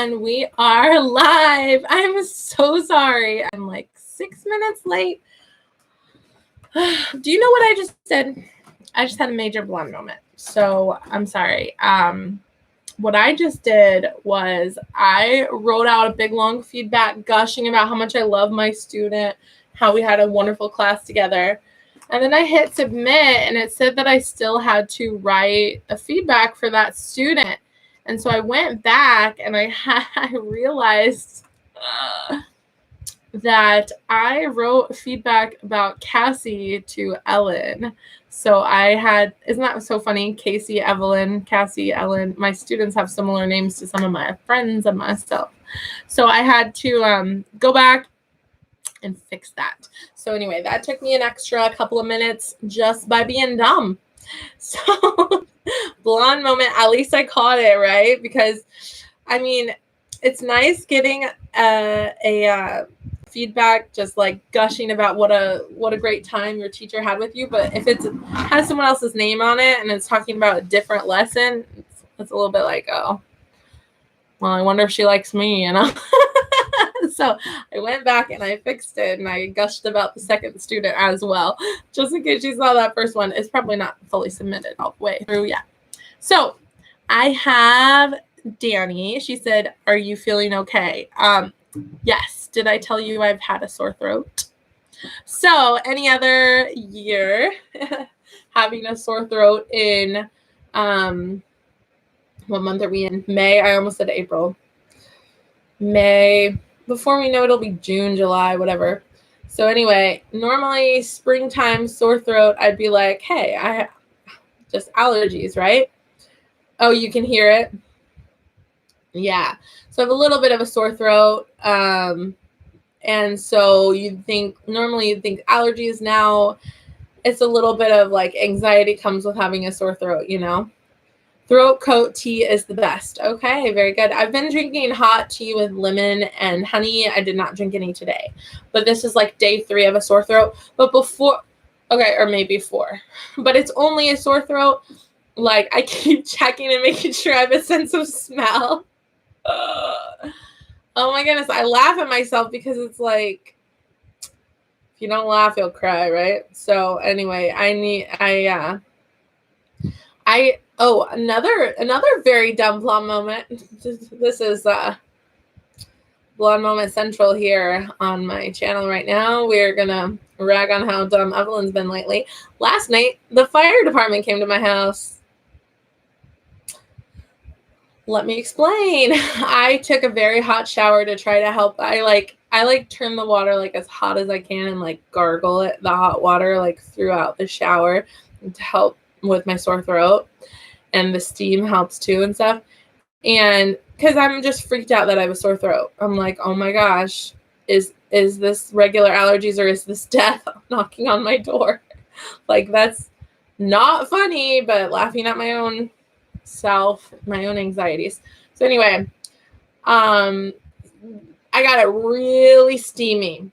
And we are live. I'm so sorry. I'm like 6 minutes late. Do you know what I just did? I just had a major blonde moment. So I'm sorry. What I just did was I wrote out a big long feedback gushing about how much I love my student, how we had a wonderful class together. And then I hit submit and it said that I still had to write a feedback for that student. And so I went back and I realized that I wrote feedback about Kasie to Ellen. So I had, isn't that so funny? Kasie, Evelyn, Kasie, Ellen. My students have similar names to some of my friends and myself. So I had to go back and fix that. So anyway, that took me an extra couple of minutes just by being dumb. So blonde moment, at least I caught it, right? Because I mean, it's nice getting a feedback, just like gushing about what a great time your teacher had with you. But if it has someone else's name on it and it's talking about a different lesson, it's a little bit like, oh, well, I wonder if she likes me, you know? So I went back and I fixed it and I gushed about the second student as well, just in case you saw that first one. It's probably not fully submitted all the way through yet. So I have Dani. She said, are you feeling okay? Yes. Did I tell you I've had a sore throat? So any other year having a sore throat in, what month are we in? May. I almost said April. May. Before we know, it'll be June, July, whatever. So anyway, normally springtime sore throat, I'd be like, hey, I just allergies, right? Oh, you can hear it? Yeah. So I have a little bit of a sore throat. And so normally you'd think allergies. Now it's a little bit of like anxiety comes with having a sore throat, you know? Throat coat tea is the best. Okay, very good. I've been drinking hot tea with lemon and honey. I did not drink any today. But this is like day 3 of a sore throat. But before, okay, or maybe 4. But it's only a sore throat. Like, I keep checking and making sure I have a sense of smell. Oh my goodness. I laugh at myself because it's like, if you don't laugh, you'll cry, right? So anyway, another very dumb blonde moment. This is blonde moment central here on my channel right now. We're gonna rag on how dumb Evelyn's been lately. Last night, the fire department came to my house. Let me explain. I took a very hot shower to try to help. I turn the water like as hot as I can and like gargle it, the hot water like throughout the shower to help with my sore throat. And the steam helps too and stuff. And because I'm just freaked out that I have a sore throat. I'm like, oh my gosh, is this regular allergies or is this death knocking on my door? Like, that's not funny, but laughing at my own self, my own anxieties. So anyway, I got it really steamy.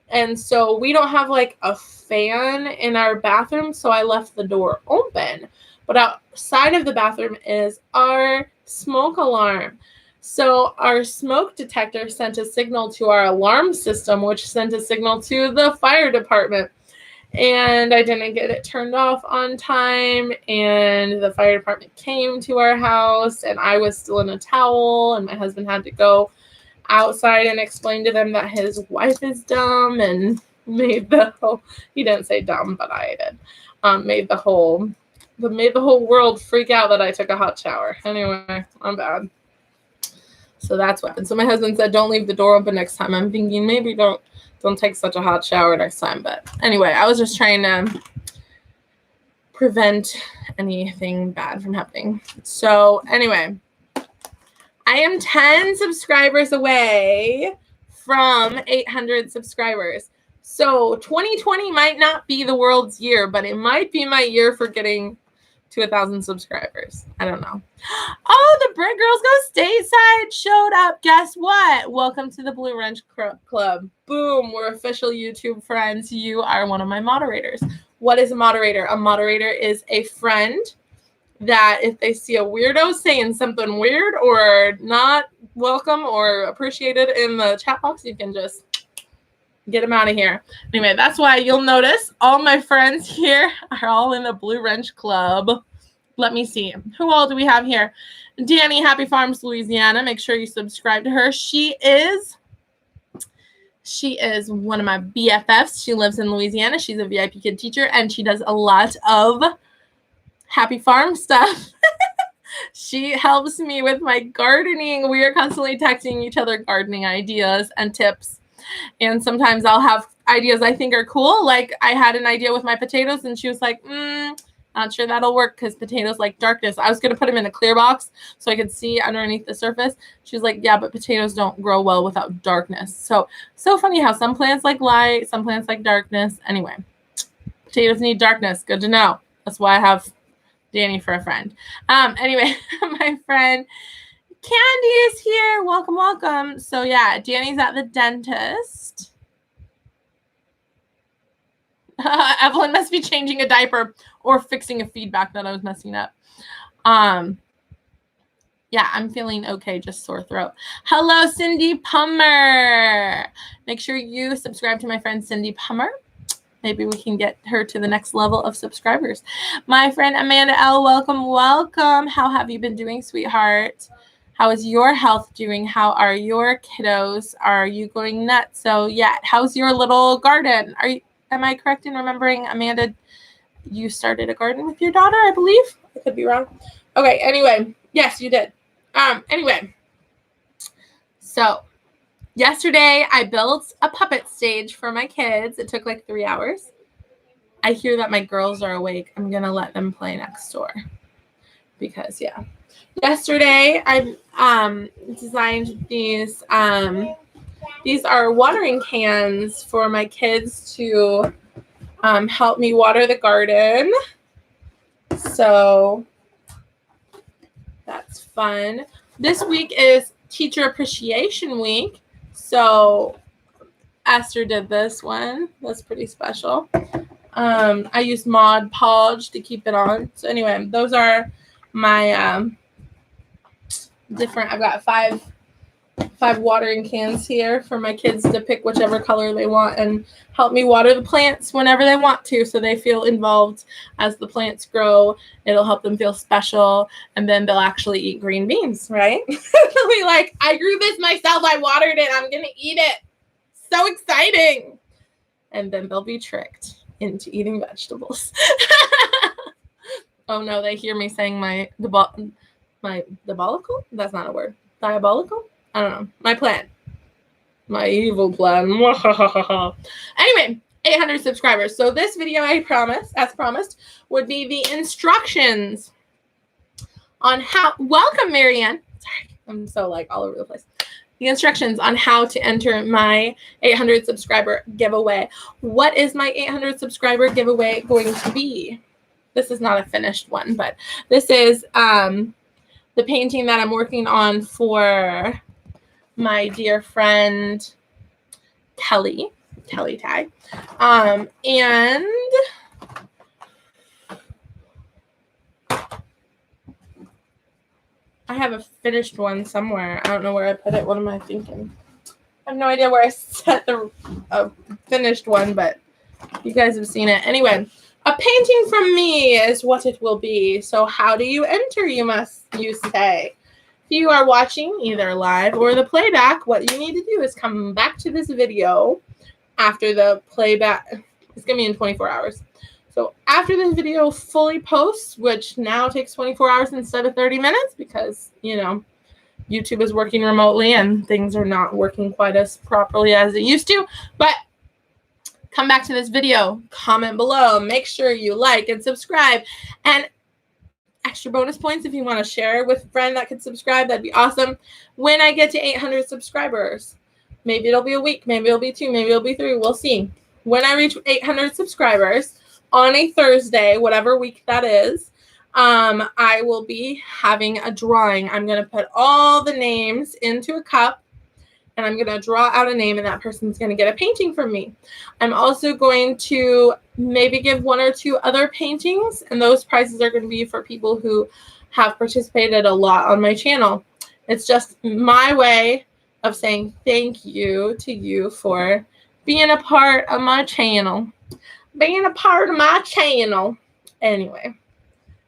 And so we don't have like a fan in our bathroom, so I left the door open. But outside of the bathroom is our smoke alarm. So our smoke detector sent a signal to our alarm system, which sent a signal to the fire department. And I didn't get it turned off on time. And the fire department came to our house and I was still in a towel and my husband had to go outside and explain to them that his wife is dumb and made the whole, he didn't say dumb, but I did, made the whole world freak out that I took a hot shower. Anyway, I'm bad. So that's what happened. So my husband said, don't leave the door open next time. I'm thinking maybe don't take such a hot shower next time. But anyway, I was just trying to prevent anything bad from happening. So anyway, I am 10 subscribers away from 800 subscribers. So 2020 might not be the world's year, but it might be my year for getting to 1,000 subscribers. I don't know. Oh, the Brick Girls Go Stateside showed up. Guess what? Welcome to the Blue Wrench Club. Boom. We're official YouTube friends. You are one of my moderators. What is a moderator? A moderator is a friend that if they see a weirdo saying something weird or not welcome or appreciated in the chat box, you can just get them out of here. Anyway, that's why you'll notice all my friends here are all in the Blue Wrench Club. Let me see. Who all do we have here? Dani, Happy Farms, Louisiana. Make sure you subscribe to her. She is one of my BFFs. She lives in Louisiana. She's a VIPKID teacher, and she does a lot of Happy Farm stuff. She helps me with my gardening. We are constantly texting each other gardening ideas and tips. And sometimes I'll have ideas I think are cool. Like I had an idea with my potatoes and she was like, not sure that'll work because potatoes like darkness. I was going to put them in a clear box so I could see underneath the surface. She was like, yeah, but potatoes don't grow well without darkness. So funny how some plants like light, some plants like darkness. Anyway, potatoes need darkness. Good to know. That's why I have Dani for a friend. Anyway, my friend Candy is here. Welcome, welcome. So yeah, Dani's at the dentist. Evelyn must be changing a diaper or fixing a feedback that I was messing up. Yeah, I'm feeling okay, just sore throat. Hello, Cindy Pummer. Make sure you subscribe to my friend Cindy Pummer. Maybe we can get her to the next level of subscribers. My friend Amanda L, welcome, welcome. How have you been doing, sweetheart? How is your health doing? How are your kiddos? Are you going nuts? So yeah, how's your little garden? Am I correct in remembering, Amanda, you started a garden with your daughter, I believe? I could be wrong. Okay, anyway, yes, you did. Anyway, so yesterday I built a puppet stage for my kids. It took like 3 hours. I hear that my girls are awake. I'm going to let them play next door because, yeah. Yesterday I designed these. These are watering cans for my kids to help me water the garden. So that's fun. This week is Teacher Appreciation Week. So Esther did this one. That's pretty special. I used Mod Podge to keep it on. So anyway, those are my different. I've got five watering cans here for my kids to pick whichever color they want and help me water the plants whenever they want to, so they feel involved as the plants grow. It'll help them feel special, and then they'll actually eat green beans, right? They'll be like, I grew this myself, I watered it, I'm gonna eat it. So exciting. And then they'll be tricked into eating vegetables. Oh no, they hear me saying my diabolical? That's not a word. Diabolical? I don't know. My plan. My evil plan. Anyway, 800 subscribers. So this video, as promised, would be the instructions on how, welcome Marianne. Sorry, I'm so like all over the place. The instructions on how to enter my 800 subscriber giveaway. What is my 800 subscriber giveaway going to be? This is not a finished one, but this is the painting that I'm working on for my dear friend Kelly Tag. And I have a finished one somewhere. I don't know where I put it. What am I thinking? I have no idea where I set the finished one, but you guys have seen it. Anyway, a painting from me is what it will be. So how do you enter, you say? If you are watching either live or the playback, what you need to do is come back to this video after the playback. It's going to be in 24 hours. So after this video fully posts, which now takes 24 hours instead of 30 minutes because, you know, YouTube is working remotely and things are not working quite as properly as it used to. But come back to this video, comment below, make sure you like and subscribe. And extra bonus points if you want to share with a friend that could subscribe, that'd be awesome. When I get to 800 subscribers, maybe it'll be a week, maybe it'll be 2, maybe it'll be 3, we'll see. When I reach 800 subscribers on a Thursday, whatever week that is, I will be having a drawing. I'm going to put all the names into a cup, and I'm going to draw out a name, and that person's going to get a painting from me. I'm also going to maybe give 1 or 2 other paintings, and those prizes are going to be for people who have participated a lot on my channel. It's just my way of saying thank you to you for being a part of my channel. Being a part of my channel. Anyway,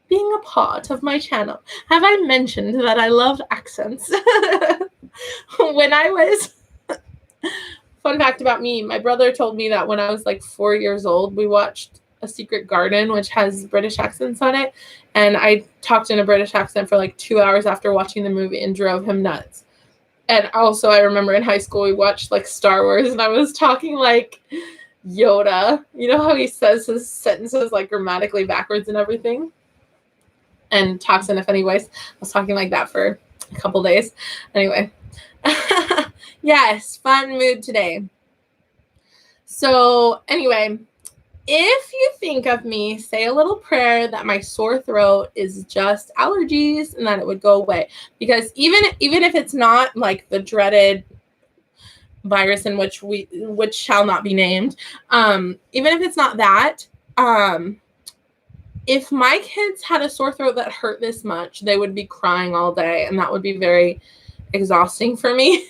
being a part of my channel. Have I mentioned that I love accents? When I was... Fun fact about me, my brother told me that when I was like 4 years old, we watched A Secret Garden, which has British accents on it. And I talked in a British accent for like 2 hours after watching the movie and drove him nuts. And also I remember in high school, we watched like Star Wars and I was talking like Yoda. You know how he says his sentences like grammatically backwards and everything? And talks in a funny voice. I was talking like that for a couple days. Anyway. Yes, fun mood today. So anyway, if you think of me, say a little prayer that my sore throat is just allergies and that it would go away. Because even if it's not like the dreaded virus in which shall not be named, even if it's not that, if my kids had a sore throat that hurt this much, they would be crying all day, and that would be very exhausting for me.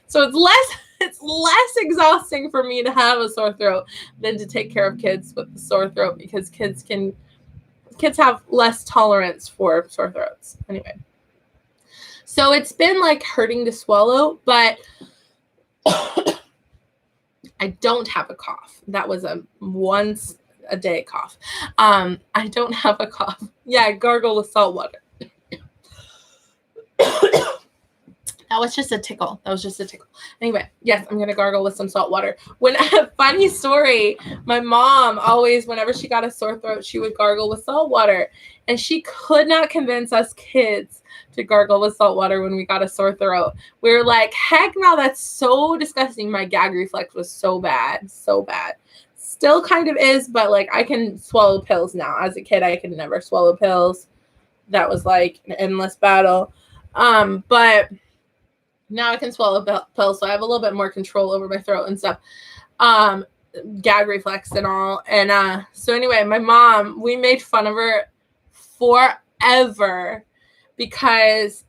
So it's less exhausting for me to have a sore throat than to take care of kids with the sore throat, because kids have less tolerance for sore throats. Anyway, so it's been like hurting to swallow, but I don't have a cough. That was a once a day cough. I don't have a cough. Yeah, I gargle with salt water. That was just a tickle. Anyway, yes, I'm going to gargle with some salt water. Funny story, my mom always, whenever she got a sore throat, she would gargle with salt water. And she could not convince us kids to gargle with salt water when we got a sore throat. We were like, heck no, that's so disgusting. My gag reflex was so bad. Still kind of is, but like I can swallow pills now. As a kid, I could never swallow pills. That was like an endless battle. But now I can swallow pills, so I have a little bit more control over my throat and stuff. Gag reflex and all. And so anyway, my mom, we made fun of her forever because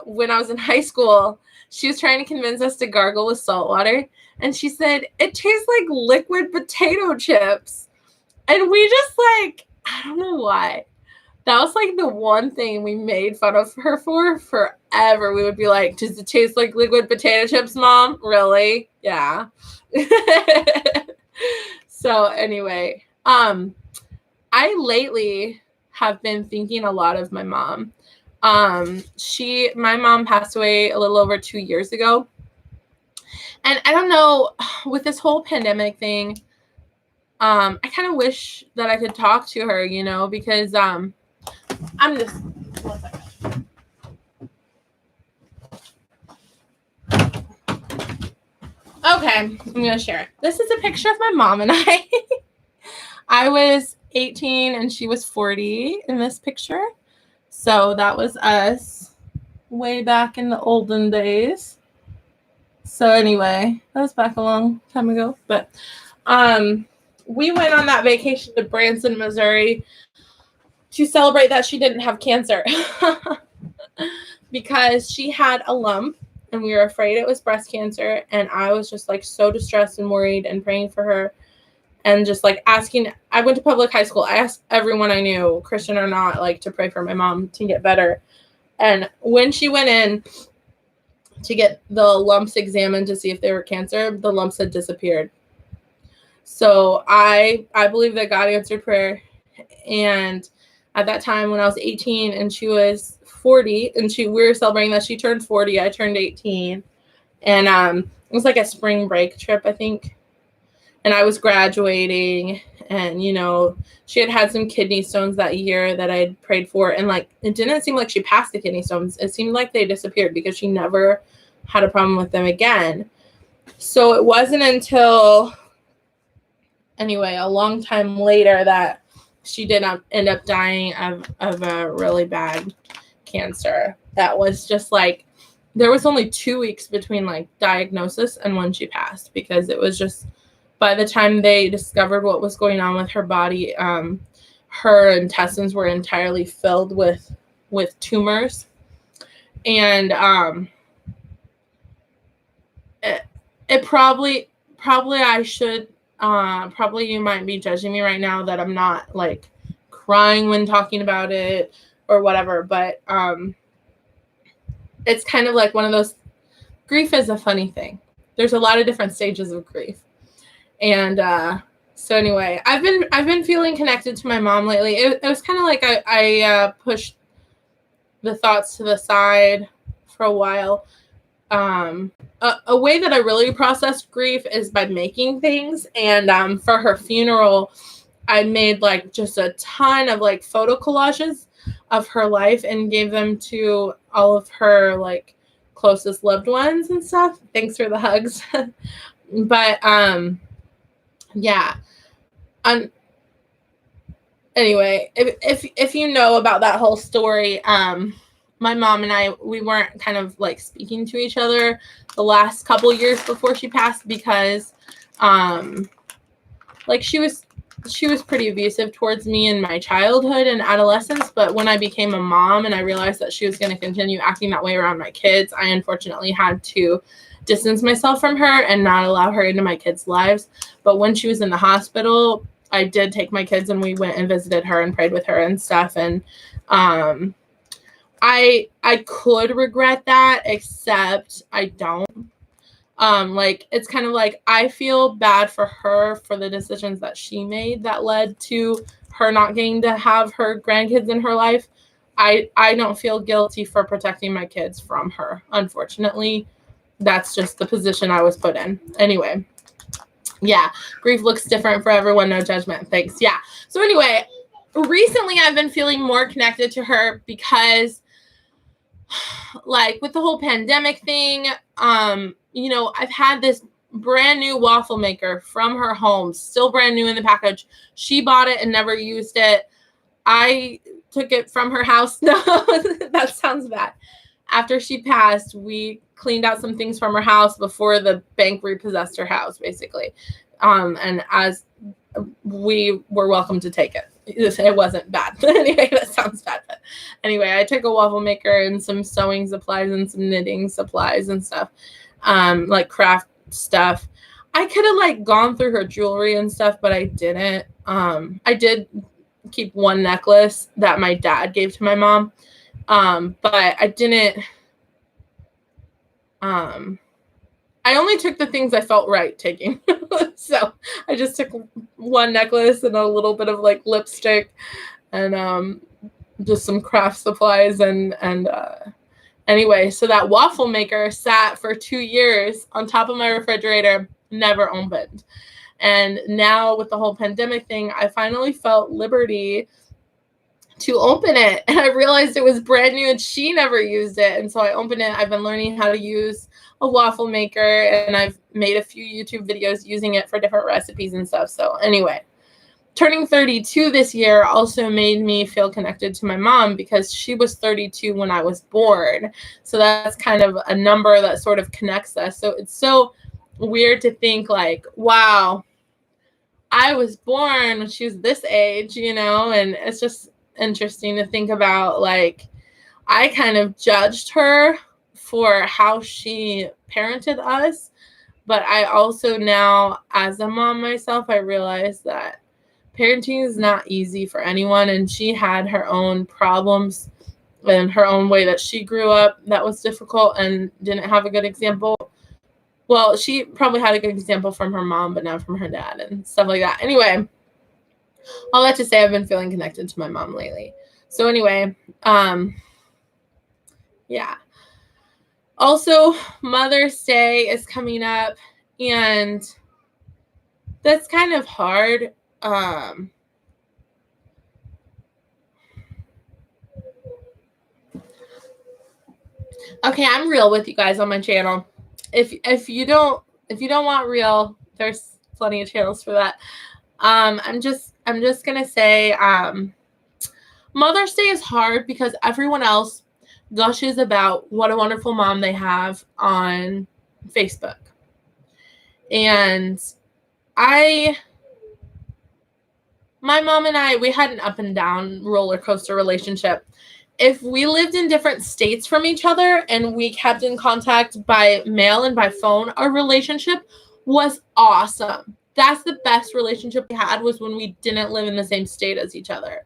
when I was in high school, she was trying to convince us to gargle with salt water. And she said, it tastes like liquid potato chips. And we just like, I don't know why. That was like the one thing we made fun of her for forever. We would be like, does it taste like liquid potato chips, Mom? Really? Yeah. So anyway, I lately have been thinking a lot of my mom. My mom passed away a little over 2 years ago. And I don't know, with this whole pandemic thing, I kind of wish that I could talk to her, because I'm just, one second. Okay, I'm going to share it. This is a picture of my mom and I. I was 18 and she was 40 in this picture. So that was us way back in the olden days. So anyway, that was back a long time ago. But we went on that vacation to Branson, Missouri to celebrate that she didn't have cancer because she had a lump and we were afraid it was breast cancer. And I was just like so distressed and worried and praying for her and just like asking. I went to public high school. I asked everyone I knew, Christian or not, like to pray for my mom to get better. And when she went in to get the lumps examined to see if they were cancer, the lumps had disappeared. So I believe that God answered prayer. And at that time when I was 18 and she was 40 and we were celebrating that she turned 40, I turned 18. And it was like a spring break trip, I think. And I was graduating and, she had some kidney stones that year that I'd prayed for. And like, it didn't seem like she passed the kidney stones. It seemed like they disappeared because she never had a problem with them again. So it wasn't until, anyway, a long time later that she did end up dying of a really bad cancer. That was just like, there was only 2 weeks between like diagnosis and when she passed, because it was just, by the time they discovered what was going on with her body, her intestines were entirely filled with tumors. And it probably I should probably you might be judging me right now that I'm not like crying when talking about it or whatever, but it's kind of like one of those, grief is a funny thing. There's a lot of different stages of grief. And so anyway, I've been feeling connected to my mom lately. It was kind of like I pushed the thoughts to the side for a while. A way that I really processed grief is by making things. And for her funeral, I made like just a ton of like photo collages of her life and gave them to all of her like closest loved ones and stuff. Thanks for the hugs. But yeah. Anyway, if you know about that whole story, my mom and I, we weren't kind of like speaking to each other the last couple years before she passed because like she was pretty abusive towards me in my childhood and adolescence. But when I became a mom and I realized that she was going to continue acting that way around my kids, I unfortunately had to distance myself from her and not allow her into my kids' lives. But when she was in the hospital, I did take my kids and we went and visited her and prayed with her and stuff. And I could regret that, except I don't. Like it's kind of like I feel bad for her for the decisions that she made that led to her not getting to have her grandkids in her life. I don't feel guilty for protecting my kids from her. Unfortunately, that's just the position I was put in. Anyway, yeah, grief looks different for everyone. No judgment. Thanks. Yeah. So anyway, recently I've been feeling more connected to her because like with the whole pandemic thing, you know, I've had this brand new waffle maker from her home, still brand new in the package. She bought it and never used it. I took it from her house. No, that sounds bad. After she passed, we cleaned out some things from her house before the bank repossessed her house, basically. And as we were welcome to take it. It wasn't bad. Anyway, that sounds bad. But anyway, I took a waffle maker and some sewing supplies and some knitting supplies and stuff, like craft stuff. I could have like gone through her jewelry and stuff, but I didn't. I did keep one necklace that my dad gave to my mom. But I didn't, I only took the things I felt right taking. So I just took one necklace and a little bit of like lipstick and just some craft supplies and anyway, so that waffle maker sat for 2 years on top of my refrigerator, never opened. And now with the whole pandemic thing, I finally felt liberty to open it. And I realized it was brand new and she never used it. And so I opened it. I've been learning how to use a waffle maker and I've made a few YouTube videos using it for different recipes and stuff. So anyway, turning 32 this year also made me feel connected to my mom because she was 32 when I was born. So that's kind of a number that sort of connects us. So it's so weird to think like, wow, I was born when she was this age, you know, and it's just interesting to think about. Like, I kind of judged her for how she parented us, but I also now, as a mom myself, I realize that parenting is not easy for anyone, and she had her own problems and her own way that she grew up that was difficult and didn't have a good example. Well, she probably had a good example from her mom, but not from her dad and stuff like that. Anyway, all that to say, I've been feeling connected to my mom lately. So anyway, yeah. Also, Mother's Day is coming up, and that's kind of hard. Okay, I'm real with you guys on my channel. If you don't want real, there's plenty of channels for that. I'm just gonna say Mother's Day is hard because everyone else gushes about what a wonderful mom they have on Facebook. And my mom and I, we had an up and down roller coaster relationship. if we lived in different states from each other and we kept in contact by mail and by phone, our relationship was awesome. That's the best relationship we had, was when we didn't live in the same state as each other.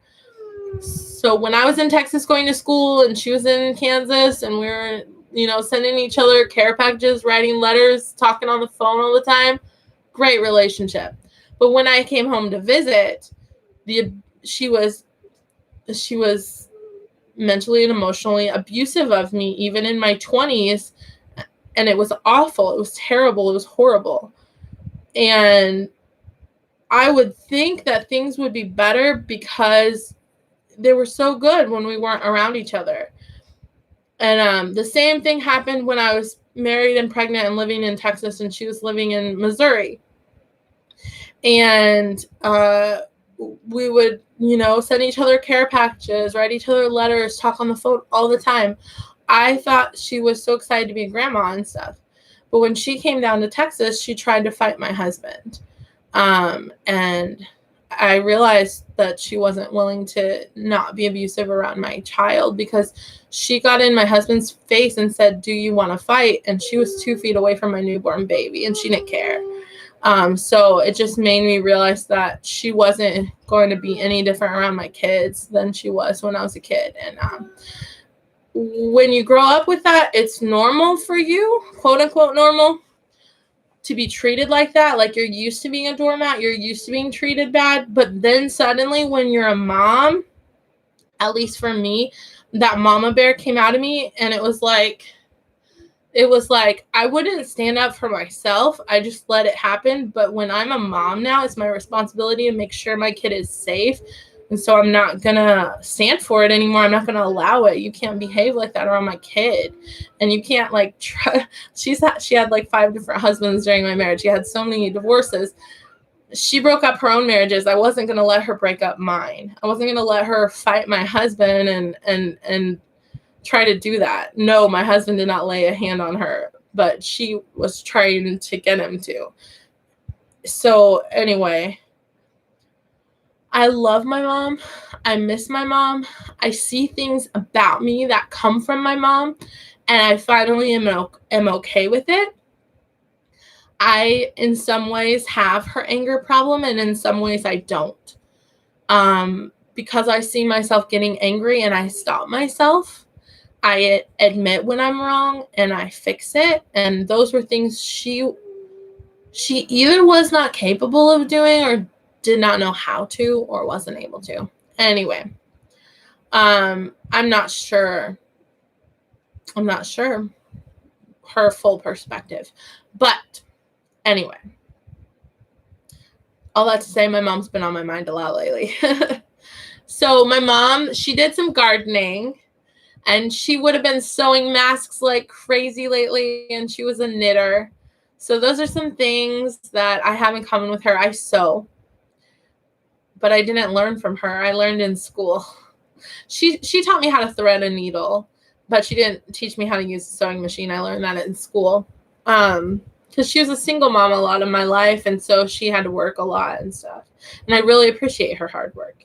So when I was in Texas going to school and she was in Kansas and we were, sending each other care packages, writing letters, talking on the phone all the time, great relationship. But when I came home to visit, she was mentally and emotionally abusive of me, even in my 20s. And it was awful. It was terrible. It was horrible. And I would think that things would be better because they were so good when we weren't around each other. And the same thing happened when I was married and pregnant and living in Texas, and she was living in Missouri. And we would, send each other care packages, write each other letters, talk on the phone all the time. I thought she was so excited to be a grandma and stuff. But when she came down to Texas, she tried to fight my husband. And I realized that she wasn't willing to not be abusive around my child, because she got in my husband's face and said, "Do you want to fight?" And she was 2 feet away from my newborn baby, and she didn't care. So it just made me realize that she wasn't going to be any different around my kids than she was when I was a kid. And when you grow up with that, it's normal for you, quote unquote normal, to be treated like that. Like, you're used to being a doormat, you're used to being treated bad. But then suddenly when you're a mom, at least for me, that mama bear came out of me, and it was like I wouldn't stand up for myself. I just let it happen. But when I'm a mom now, it's my responsibility to make sure my kid is safe. And so I'm not going to stand for it anymore. I'm not going to allow it. You can't behave like that around my kid. And you can't try. She had 5 different husbands during my marriage. She had so many divorces. She broke up her own marriages. I wasn't going to let her break up mine. I wasn't going to let her fight my husband and try to do that. No, my husband did not lay a hand on her, but she was trying to get him to. So anyway, I love my mom. I miss my mom. I see things about me that come from my mom, and I finally am okay with it. I, in some ways, have her anger problem, and in some ways I don't. Because I see myself getting angry and I stop myself. I admit when I'm wrong and I fix it. And those were things she either was not capable of doing or did not know how to or wasn't able to. Anyway, I'm not sure her full perspective. But anyway, all that to say, my mom's been on my mind a lot lately. So my mom, she did some gardening, and she would have been sewing masks like crazy lately, and she was a knitter. So those are some things that I have in common with her. I sew, but I didn't learn from her. I learned in school. She taught me how to thread a needle, but she didn't teach me how to use a sewing machine. I learned that in school. Because she was a single mom a lot of my life, and so she had to work a lot and stuff. And I really appreciate her hard work,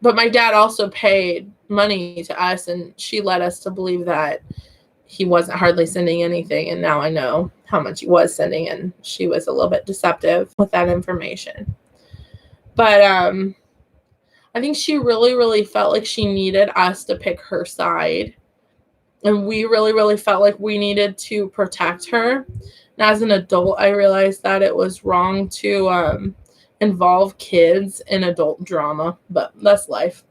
But my dad also paid money to us, and she led us to believe that he wasn't hardly sending anything. And now I know how much he was sending, and she was a little bit deceptive with that information. But I think she really, really felt like she needed us to pick her side. And we really, really felt like we needed to protect her. And as an adult, I realized that it was wrong to involve kids in adult drama, but that's life.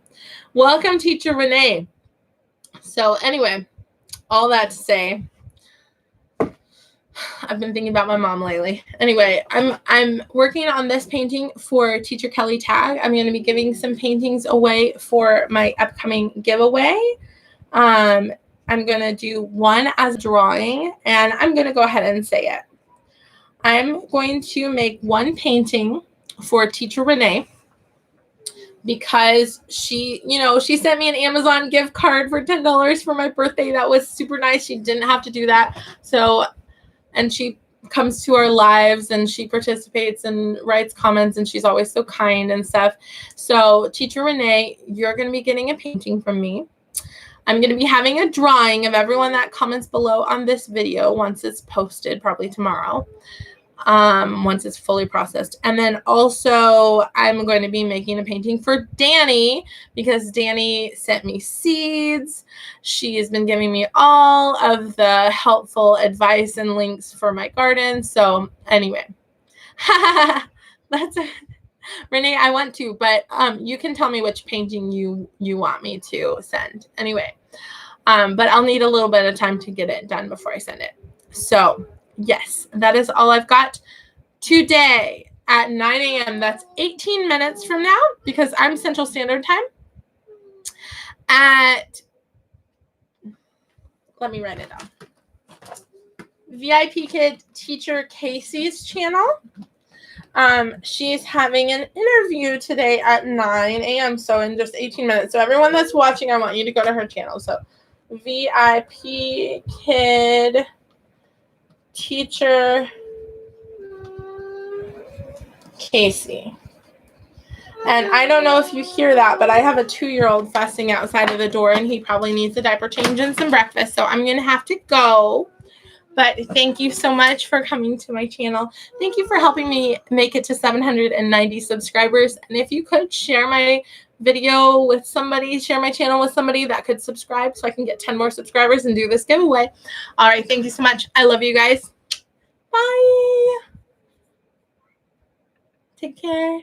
Welcome, Teacher Renee. So anyway, all that to say, I've been thinking about my mom lately. Anyway, I'm working on this painting for Teacher Kelly Tag. I'm going to be giving some paintings away for my upcoming giveaway. I'm going to do one as a drawing, and I'm going to go ahead and say it. I'm going to make one painting for Teacher Renee because she sent me an Amazon gift card for $10 for my birthday. That was super nice. She didn't have to do that. So, and she comes to our lives, and she participates and writes comments, and she's always so kind and stuff. So Teacher Renee, you're going to be getting a painting from me. I'm going to be having a drawing of everyone that comments below on this video once it's posted, probably tomorrow, once it's fully processed. And then also I'm going to be making a painting for Dani, because Dani sent me seeds. She has been giving me all of the helpful advice and links for my garden. So anyway, that's it. Renee, I want to, but you can tell me which painting you want me to send. Anyway, but I'll need a little bit of time to get it done before I send it. So yes, that is all I've got today at 9 a.m. That's 18 minutes from now, because I'm Central Standard Time. Let me write it down. VIPKid teacher Kasie's channel. She's having an interview today at 9 a.m. So in just 18 minutes. So everyone that's watching, I want you to go to her channel. So VIPKid teacher Kasie. And I don't know if you hear that, but I have a 2-year-old fussing outside of the door, and he probably needs a diaper change and some breakfast. So I'm going to have to go. But thank you so much for coming to my channel. Thank you for helping me make it to 790 subscribers. And if you could share my video with somebody, share my channel with somebody that could subscribe, so I can get 10 more subscribers and do this giveaway. All right. Thank you so much. I love you guys. Bye. Take care.